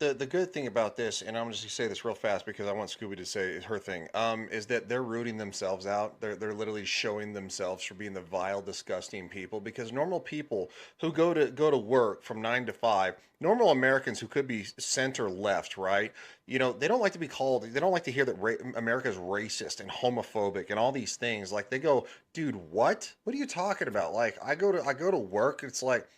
the good thing about this, and I'm just gonna say this real fast because I want Scooby to say her thing, is that they're rooting themselves out. They're literally showing themselves for being the vile, disgusting people. Because normal people who go to work from 9 to 5, normal Americans who could be center left, right? They don't like to be called. They don't like to hear that America's racist and homophobic and all these things. Like they go, dude, what? What are you talking about? Like I go to work. It's like.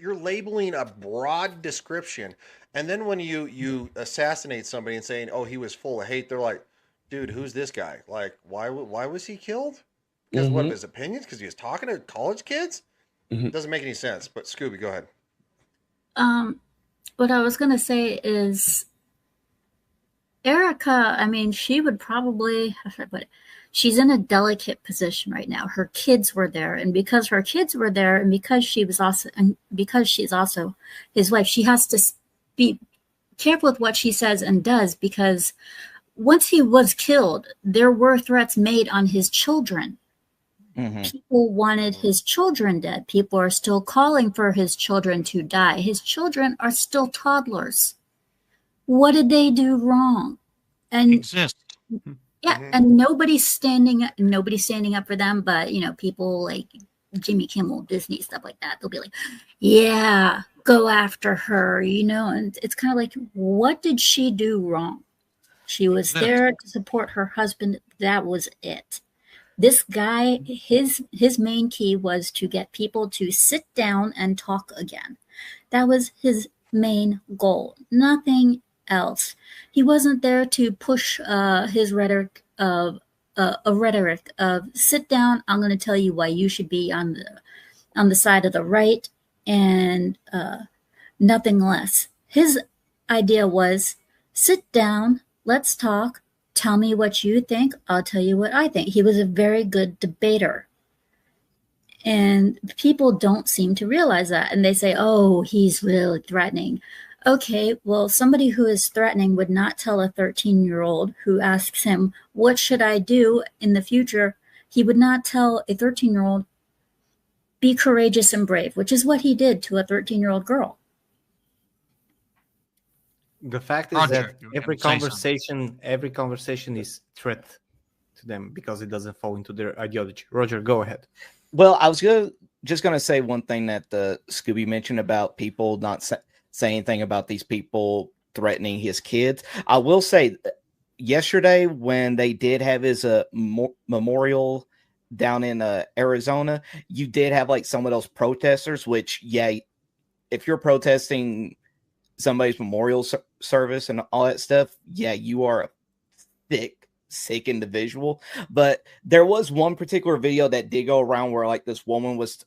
You're labeling a broad description, and then when you assassinate somebody and saying, "Oh, he was full of hate," they're like, "Dude, who's this guy? Like, why was he killed? Because what of Mm-hmm. his opinions? Because he was talking to college kids? Mm-hmm. Doesn't make any sense." But Scooby, go ahead. Um, what I was gonna say is Erica. I mean, she would probably, how should I put it? She's in a delicate position right now. Her kids were there, and because her kids were there, and because she's also his wife, she has to be careful with what she says and does because once he was killed, there were threats made on his children. Mm-hmm. People wanted his children dead. People are still calling for his children to die. His children are still toddlers. What did they do wrong? And Exist. yeah, and nobody's standing up for them, but people like Jimmy Kimmel, Disney, stuff like that. They'll be like, yeah, go after her, and it's kind of like, what did she do wrong? She was there to support her husband. That was it. This guy, his main key was to get people to sit down and talk again. That was his main goal. Nothing else. He wasn't there to push his rhetoric of sit down. I'm going to tell you why you should be on the side of the right and nothing less. His idea was sit down, let's talk. Tell me what you think. I'll tell you what I think. He was a very good debater. And people don't seem to realize that. And they say, oh, he's really threatening. Okay, well, somebody who is threatening would not tell a 13-year-old who asks him, what should I do in the future? He would not tell a 13-year-old, be courageous and brave, which is what he did to a 13-year-old girl. The fact is Roger, that every conversation is threat to them because it doesn't fall into their ideology. Roger, go ahead. Well, I was just going to say one thing that Scooby mentioned about people not say anything about these people threatening his kids. I will say yesterday when they did have his memorial down in Arizona, you did have like some of those protesters, which, yeah, if you're protesting somebody's memorial service and all that stuff, yeah, you are a sick individual. But there was one particular video that did go around where like this woman was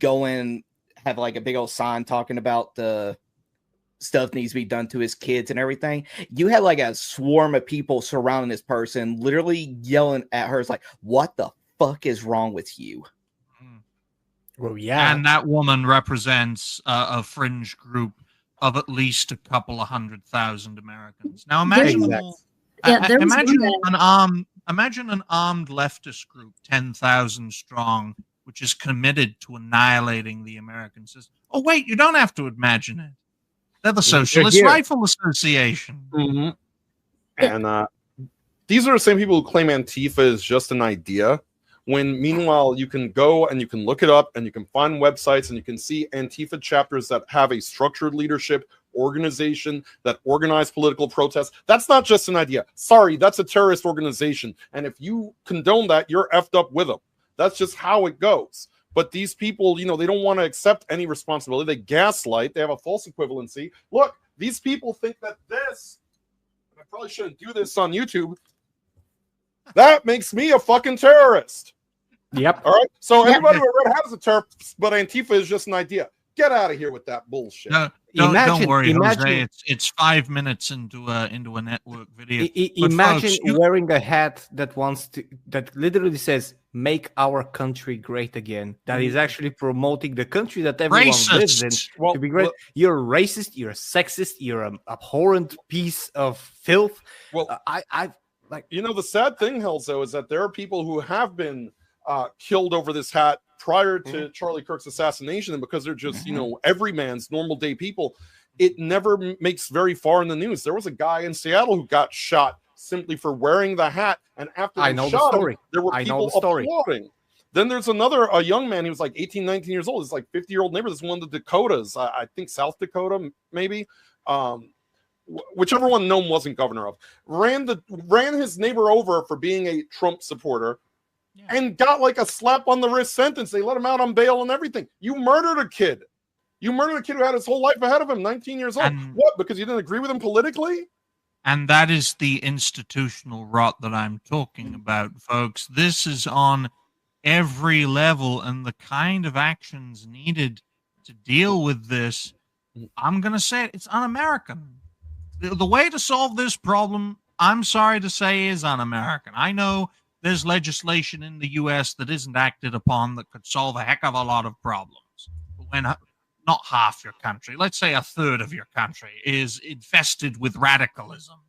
have like a big old sign talking about the stuff needs to be done to his kids and everything. You had like a swarm of people surrounding this person, literally yelling at her. It's like, what the fuck is wrong with you? Well, yeah. And that woman represents a fringe group of at least a couple of 100,000 Americans. Now imagine imagine an armed leftist group, 10,000 strong, which is committed to annihilating the American system. Oh wait, you don't have to imagine it. They're the Socialist Rifle Association. Mm-hmm. And these are the same people who claim Antifa is just an idea, when meanwhile you can go and you can look it up and you can find websites and you can see Antifa chapters that have a structured leadership organization that organize political protests. That's not just an idea. Sorry, that's a terrorist organization. And if you condone that, you're effed up with them. That's just how it goes. But these people, they don't want to accept any responsibility. They gaslight. They have a false equivalency. Look, these people think that this, and I probably shouldn't do this on YouTube, that makes me a fucking terrorist. Yep. All right. So everybody with red hat is a terrorist, but Antifa is just an idea. Get out of here with that bullshit. No, don't Imagine- worry, imagine- Jose. It's 5 minutes into a network video. But Imagine folks, you- wearing a hat that literally says "Make our country great again." That is actually promoting the country that everyone lives in racist. Well, to be great. You're a racist. You're a sexist. You're an abhorrent piece of filth. well, I you know, the sad thing, Helzo, is that there are people who have been killed over this hat prior to Charlie Kirk's assassination, and because they're just, you know, everyman's normal day people, it never makes very far in the news. There was a guy in Seattle who got shot simply for wearing the hat, and after I they know the shot him, story. there were I know people the story. applauding. Then there's a young man. He was like 18, 19 years old. It's like 50-year-old neighbor. This is one of the Dakotas. I think South Dakota, maybe. Whichever one Nome wasn't governor of, ran his neighbor over for being a Trump supporter, Yeah. and got like a slap on the wrist sentence. They let him out on bail and everything. You murdered a kid. You murdered a kid who had his whole life ahead of him, 19 years old. And- What? Because you didn't agree with him politically? And that is the institutional rot that I'm talking about, folks. This is on every level, and the kind of actions needed to deal with this, I'm going to say it's un-American. The way to solve this problem, I'm sorry to say, is un-American. I know there's legislation in the U.S. that isn't acted upon that could solve a heck of a lot of problems. But when not half your country, let's say a third of your country, is infested with radicalism,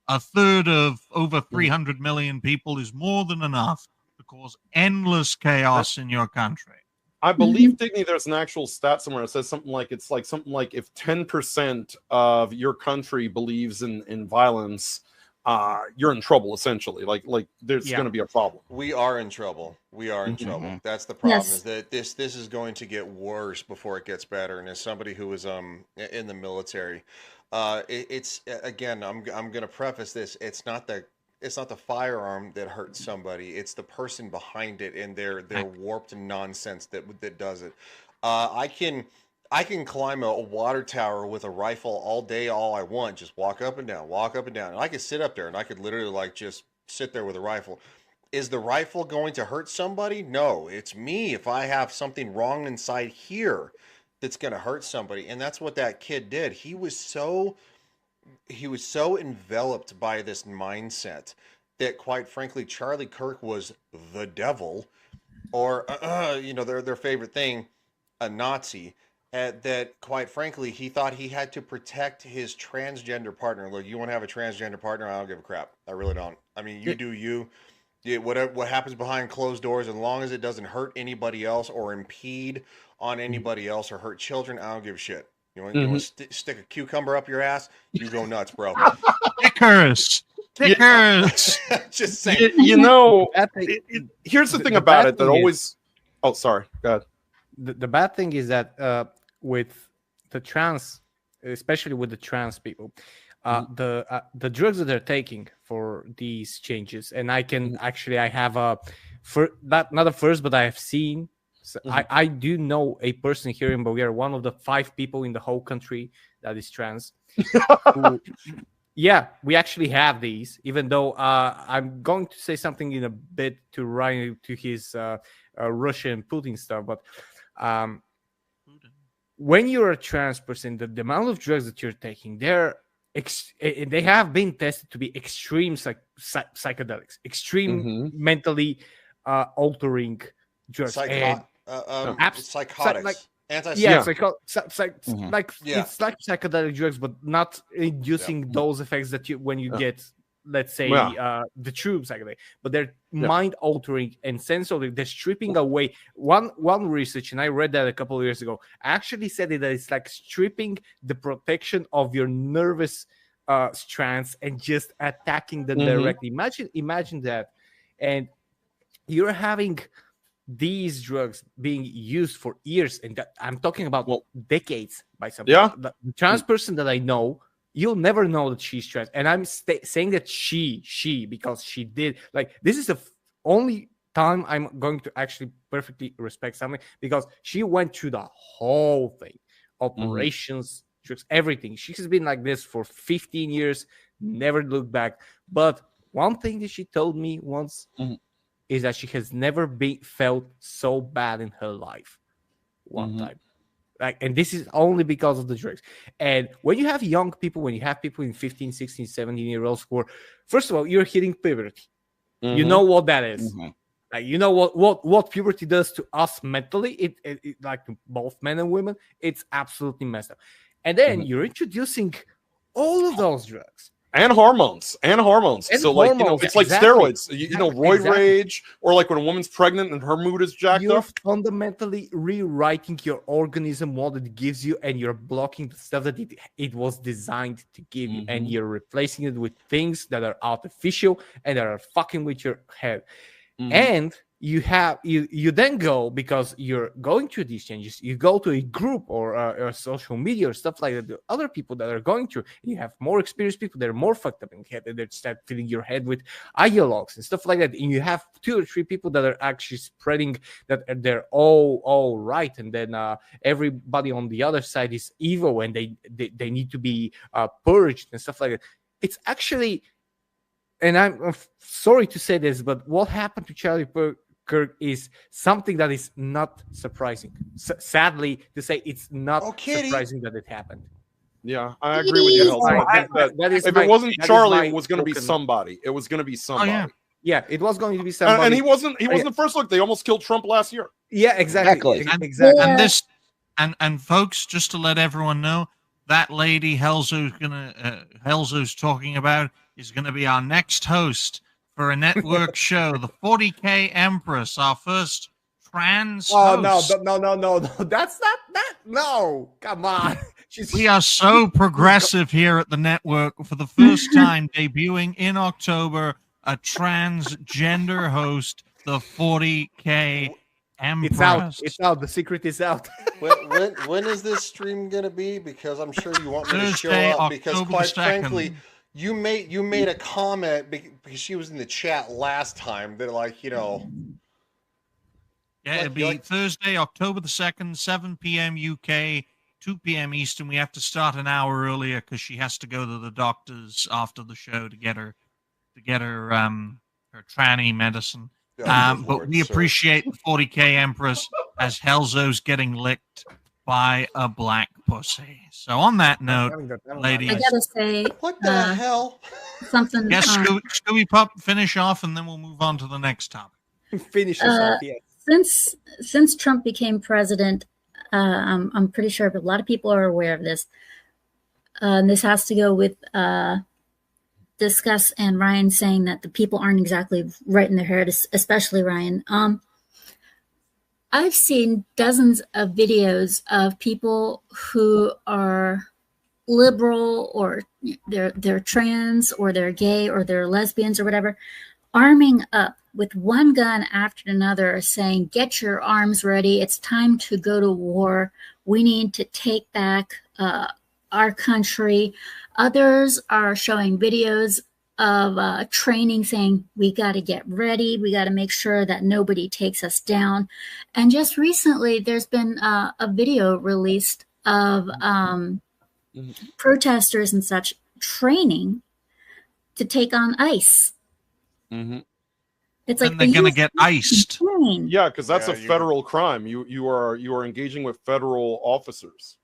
a third of over 300 million people is more than enough to cause endless chaos in your country. I believe, Digny, there's an actual stat somewhere that says something like if 10% of your country believes in violence, you're in trouble essentially. Like there's Yeah. going to be a problem. We are in trouble. We are in Mhm. trouble. That's the problem. Yes. Is that this is going to get worse before it gets better. And as somebody who was in the military, it's again, I'm going to preface this. It's not the firearm that hurts somebody. It's the person behind it and their warped nonsense that does it. I can climb a water tower with a rifle all day, all I want. Just walk up and down, and I could sit up there and I could literally like just sit there with a rifle. Is the rifle going to hurt somebody? No, it's me. If I have something wrong inside here, that's going to hurt somebody, and that's what that kid did. He was so enveloped by this mindset that, quite frankly, Charlie Kirk was the devil, or their favorite thing, a Nazi. That, quite frankly, he thought he had to protect his transgender partner. Look, you want to have a transgender partner? I don't give a crap. I really don't. I mean, you do you. Yeah, whatever what happens behind closed doors, as long as it doesn't hurt anybody else or impede on anybody else or hurt children, I don't give a shit. You want to stick a cucumber up your ass? You go nuts, bro. Stickers. Just saying. You know, That thing- here's the thing the about bad it that thing is- always. Oh, sorry. Go ahead. the bad thing is that with the trans, especially with the trans people, the drugs that they're taking for these changes, and I can actually I have a not a first, but I have seen. So I do know a person here in Bulgaria, one of the 5 people in the whole country that is trans. who, yeah, we actually have these, even though I'm going to say something in a bit to Ryan to his Russian Putin stuff, but when you're a trans person, the amount of drugs that you're taking, they have been tested to be extreme psychedelics, extreme mentally altering drugs. Psychotics. Yeah, Antipsychotics. it's like psychedelic drugs, but not inducing those effects that you when you get, let's say, the true psychedelic. But they're mind altering and sensory. They're stripping away. One research, and I read that a couple of years ago, actually said that it's like stripping the protection of your nervous strands and just attacking them directly. Imagine that, and you're having these drugs being used for years, and I'm talking about decades by somebody. Yeah. The trans person that I know, you'll never know that she's trans, and I'm saying that she because she did. Like, this is the only time I'm going to actually perfectly respect something, because she went through the whole thing, operations, drugs, everything. She's been like this for 15 years, never looked back. But one thing that she told me once is that she has never felt so bad in her life. One time. Like, and this is only because of the drugs. And when you have young people, when you have people in 15, 16, 17-year-olds who are, first of all, you're hitting puberty. You know what that is. Like, you know what puberty does to us mentally. It like to both men and women, it's absolutely messed up. And then you're introducing all of those drugs. And hormones. So, like, you know, it's like steroids. You know, roid rage, or like when a woman's pregnant and her mood is jacked You're up. fundamentally rewriting your organism, what it gives you, and you're blocking the stuff that it was designed to give you, and you're replacing it with things that are artificial and that are fucking with your head. And you then go, because you're going through these changes, you go to a group or social media or stuff like that, the other people that are going through, and you have more experienced people that are more fucked up in the head, and they start filling your head with ideologues and stuff like that, and you have 2 or 3 people that are actually spreading that they're all right, and then everybody on the other side is evil, and they need to be purged and stuff like that. It's actually, and I'm sorry to say this, but what happened to Charlie Kirk is something that is not surprising. Sadly to say, it's not surprising that it happened. Yeah, I agree with you, Helzo. If it wasn't Charlie, it was going to be somebody. It was going to be somebody. Oh, yeah, it was going to be somebody. And he wasn't the first look. They almost killed Trump last year. Yeah, exactly. And this, and folks, just to let everyone know, that lady Helzo's talking about is going to be our next host for a network show, the 40K Empress, our first trans host. No, that's not that. No, come on. We are so progressive here at the network. For the first time, debuting in October, a transgender host, the 40K Empress. It's out. The secret is out. When is this stream gonna be? Because I'm sure you want me to show up. Because October quite 2nd. frankly, you made a comment because she was in the chat last time that, like, you know. Yeah, it'll be Thursday, October the 2nd, 7 p.m. UK, 2 p.m. Eastern. We have to start an hour earlier because she has to go to the doctors after the show to get her tranny medicine. But we appreciate the 40K Empress as Helzo's getting licked by a black pussy. So on that note, ladies, I gotta say, what the hell? Something. Yes, Scooby Pup, finish off, and then we'll move on to the next topic. Finish this off, yeah. Since Trump became president, I'm pretty sure, but a lot of people are aware of this. This has to go with Discuss and Ryan saying that the people aren't exactly right in their head, especially Ryan. I've seen dozens of videos of people who are liberal, or they're trans, or they're gay, or they're lesbians, or whatever, arming up with one gun after another, saying, "Get your arms ready. It's time to go to war. We need to take back our country." Others are showing videos of training, saying, "We got to get ready. We got to make sure that nobody takes us down." And just recently, there's been a video released of protesters and such training to take on ICE. It's like they're going to get iced. Yeah, because that's a federal crime. You are engaging with federal officers.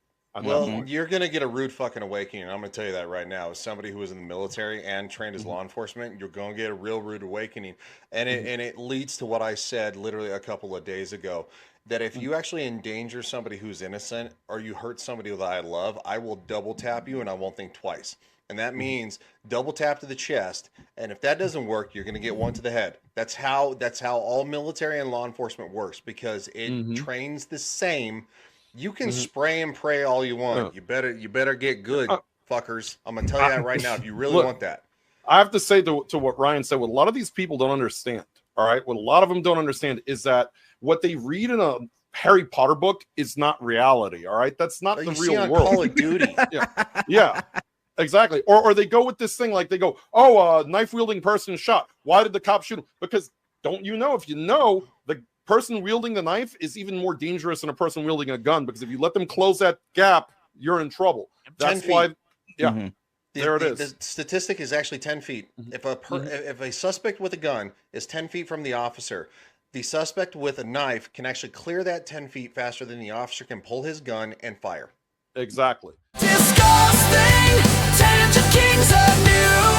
Well, you're going to get a rude fucking awakening. I'm going to tell you that right now. As somebody who was in the military and trained as law enforcement, you're going to get a real rude awakening. And it leads to what I said literally a couple of days ago, that if you actually endanger somebody who's innocent, or you hurt somebody that I love, I will double tap you and I won't think twice. And that means double tap to the chest. And if that doesn't work, you're going to get one to the head. That's how all military and law enforcement works, because it trains the same. You can spray and pray all you want. You better get good, fuckers. I'm gonna tell you that right now. If you really want that, I have to say to what Ryan said. What a lot of these people don't understand. All right, what a lot of them don't understand is that what they read in a Harry Potter book is not reality. All right, that's not the real world. Call of Duty. Yeah, exactly. Or they go with this thing like they go, "Oh, a knife wielding person shot. Why did the cop shoot him?" Because don't you know? If you know, the person wielding the knife is even more dangerous than a person wielding a gun, because if you let them close that gap, you're in trouble. That's why. Yeah. There it is. The statistic is actually 10 feet. If a suspect with a gun is 10 feet from the officer, The suspect with a knife can actually clear that 10 feet faster than the officer can pull his gun and fire. Exactly. Disgusting, tangent kings of new